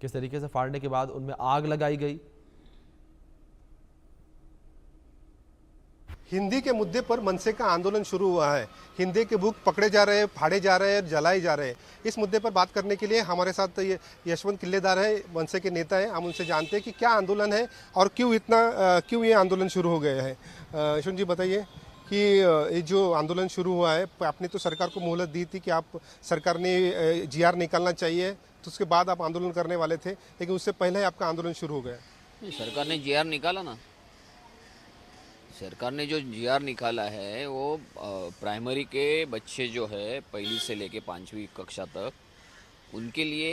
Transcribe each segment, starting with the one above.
किस तरीके से फाड़ने के बाद उनमें आग लगाई गई। हिंदी के मुद्दे पर मनसे का आंदोलन शुरू हुआ है। हिंदी के बुक पकड़े जा रहे हैं, फाड़े जा रहे हैं, जलाए जा रहे हैं। इस मुद्दे पर बात करने के लिए हमारे साथ ये यशवंत किल्लेदार है, मनसे के नेता हैं। हम उनसे जानते हैं कि क्या आंदोलन है और क्यों ये आंदोलन शुरू हो गया है। यशवंत जी बताइए कि ये जो आंदोलन शुरू हुआ है, आपने तो सरकार को मोहलत दी थी कि आप सरकार ने जीआर निकालना चाहिए, तो उसके बाद आप आंदोलन करने वाले थे, लेकिन उससे पहले ही आपका आंदोलन शुरू हो गया। सरकार ने जीआर निकाला ना। सरकार ने जो जीआर निकाला है वो प्राइमरी के बच्चे जो है पहली से लेके 5वीं कक्षा तक उनके लिए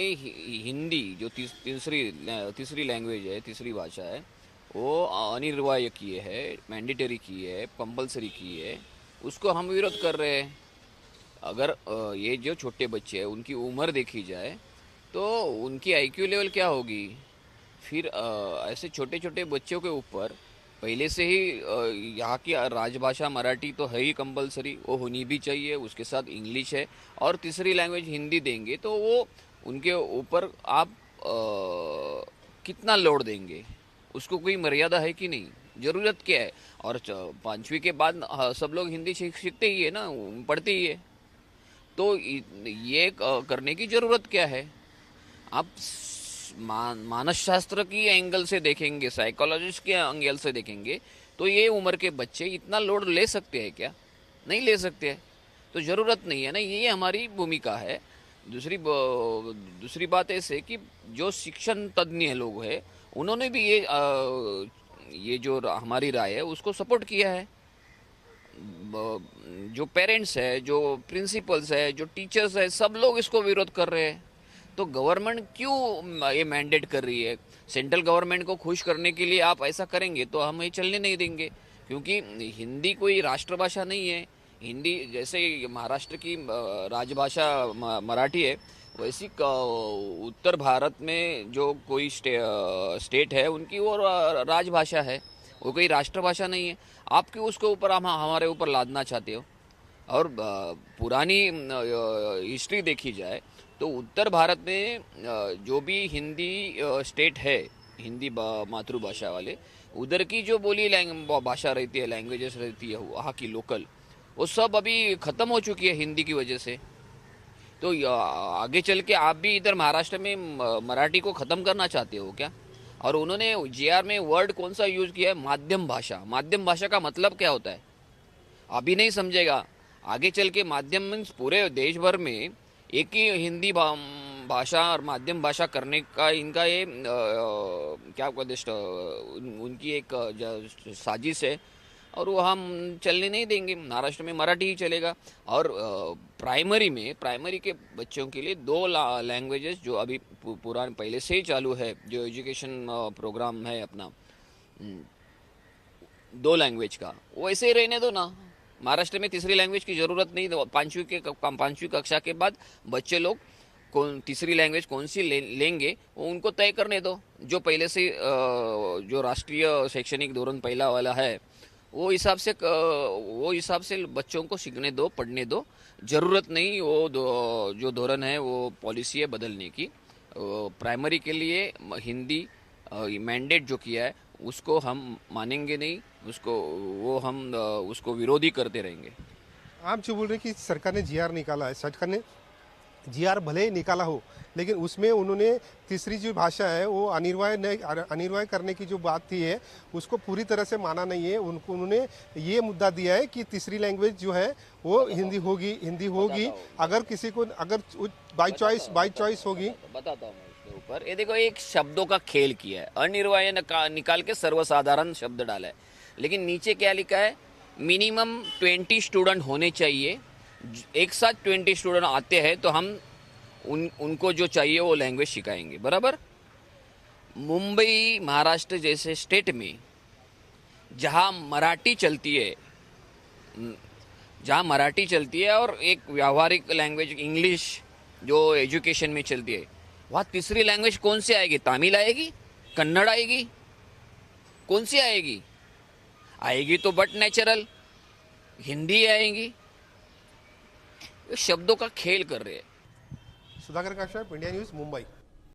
हिंदी जो तीसरी लैंग्वेज है, तीसरी भाषा है, वो अनिवार्य किए है, मैंडेटरी की है, कंपलसरी की है। उसको हम विरोध कर रहे हैं। अगर ये जो छोटे बच्चे हैं उनकी उम्र देखी जाए तो उनकी आईक्यू लेवल क्या होगी। फिर ऐसे छोटे छोटे बच्चों के ऊपर पहले से ही यहाँ की राजभाषा मराठी तो है ही कंपलसरी, वो होनी भी चाहिए। उसके साथ इंग्लिश है और तीसरी लैंग्वेज हिंदी देंगे तो वो उनके ऊपर आप कितना लोड देंगे, उसको कोई मर्यादा है कि नहीं, ज़रूरत क्या है। और 5वीं के बाद सब लोग हिंदी सीखते ही है ना, पढ़ते ही है। तो ये करने की ज़रूरत क्या है। आप मानसशास्त्र की एंगल से देखेंगे, साइकोलॉजिस्ट के एंगल से देखेंगे तो ये उम्र के बच्चे इतना लोड ले सकते हैं क्या? नहीं ले सकते हैं। तो ज़रूरत नहीं है ना, ये हमारी भूमिका है। दूसरी बात ऐसे कि जो शिक्षण तज्ञ लोग हैं उन्होंने भी ये जो हमारी राय है उसको सपोर्ट किया है। जो पेरेंट्स है, जो प्रिंसिपल्स है, जो टीचर्स है, सब लोग इसको विरोध कर रहे हैं। तो गवर्नमेंट क्यों ये मैंडेट कर रही है? सेंट्रल गवर्नमेंट को खुश करने के लिए आप ऐसा करेंगे तो हम ये चलने नहीं देंगे, क्योंकि हिंदी कोई राष्ट्रभाषा नहीं है। हिंदी जैसे महाराष्ट्र की राजभाषा मराठी है, वैसी उत्तर भारत में जो कोई स्टेट है उनकी वो राजभाषा है, वो कोई राष्ट्रभाषा नहीं है। आप क्यों उसके ऊपर हमारे ऊपर लादना चाहते हो? और पुरानी हिस्ट्री देखी जाए तो उत्तर भारत में जो भी हिंदी स्टेट है, हिंदी मातृभाषा वाले, उधर की जो बोली भाषा रहती है, लैंग्वेजेस रहती है वहाँ की लोकल, वो सब अभी ख़त्म हो चुकी है हिंदी की वजह से। तो आगे चल के आप भी इधर महाराष्ट्र में मराठी को ख़त्म करना चाहते हो क्या? और उन्होंने जीआर में वर्ड कौन सा यूज़ किया है? माध्यम भाषा। माध्यम भाषा का मतलब क्या होता है अभी नहीं समझेगा। आगे चल के माध्यम मीन्स पूरे देश भर में एक ही हिंदी भाषा और माध्यम भाषा करने का इनका ये क्या उनकी एक साजिश है, और वो हम चलने नहीं देंगे। महाराष्ट्र में मराठी ही चलेगा। और प्राइमरी के बच्चों के लिए 2 लैंग्वेजेस जो अभी पहले से ही चालू है, जो एजुकेशन प्रोग्राम है अपना 2 लैंग्वेज का, वो ऐसे ही रहने दो ना। महाराष्ट्र में तीसरी लैंग्वेज की ज़रूरत नहीं। 5वीं कक्षा के बाद बच्चे लोग तीसरी लैंग्वेज कौन सी लेंगे वो उनको तय करने दो। जो पहले से जो राष्ट्रीय शैक्षणिक धोरण पहला वाला है वो हिसाब से बच्चों को सीखने दो, पढ़ने दो। ज़रूरत नहीं जो धोरण है वो पॉलिसी है बदलने की। प्राइमरी के लिए हिंदी मैंडेट जो किया है उसको हम मानेंगे नहीं, उसको विरोधी करते रहेंगे। आप जो बोल रहे हैं कि सरकार ने जीआर निकाला है, सरकार ने जीआर भले ही निकाला हो, लेकिन उसमें उन्होंने तीसरी जो भाषा है वो अनिवार्य करने की जो बात थी है उसको पूरी तरह से माना नहीं है। उन्होंने ये मुद्दा दिया है कि तीसरी लैंग्वेज जो है वो हिंदी होगी। अगर किसी को बाई चॉइस होगी। बताता हूँ इसके ऊपर। ये देखो, एक शब्दों का खेल किया है। अनिवार्य निकाल के सर्वसाधारण शब्द डाला है, लेकिन नीचे क्या लिखा है? मिनिमम 20 स्टूडेंट होने चाहिए। एक साथ 20 स्टूडेंट आते हैं तो हम उनको जो चाहिए वो लैंग्वेज सिखाएंगे, बराबर। मुंबई महाराष्ट्र जैसे स्टेट में जहाँ मराठी चलती है और एक व्यावहारिक लैंग्वेज इंग्लिश जो एजुकेशन में चलती है, वहाँ तीसरी लैंग्वेज कौन सी आएगी? तमिल आएगी? कन्नड़ आएगी? कौन सी आएगी तो बट नेचुरल हिंदी आएगी। शब्दों का खेल कर रहे हैं। Sudhakar Kashyap, India news, Mumbai.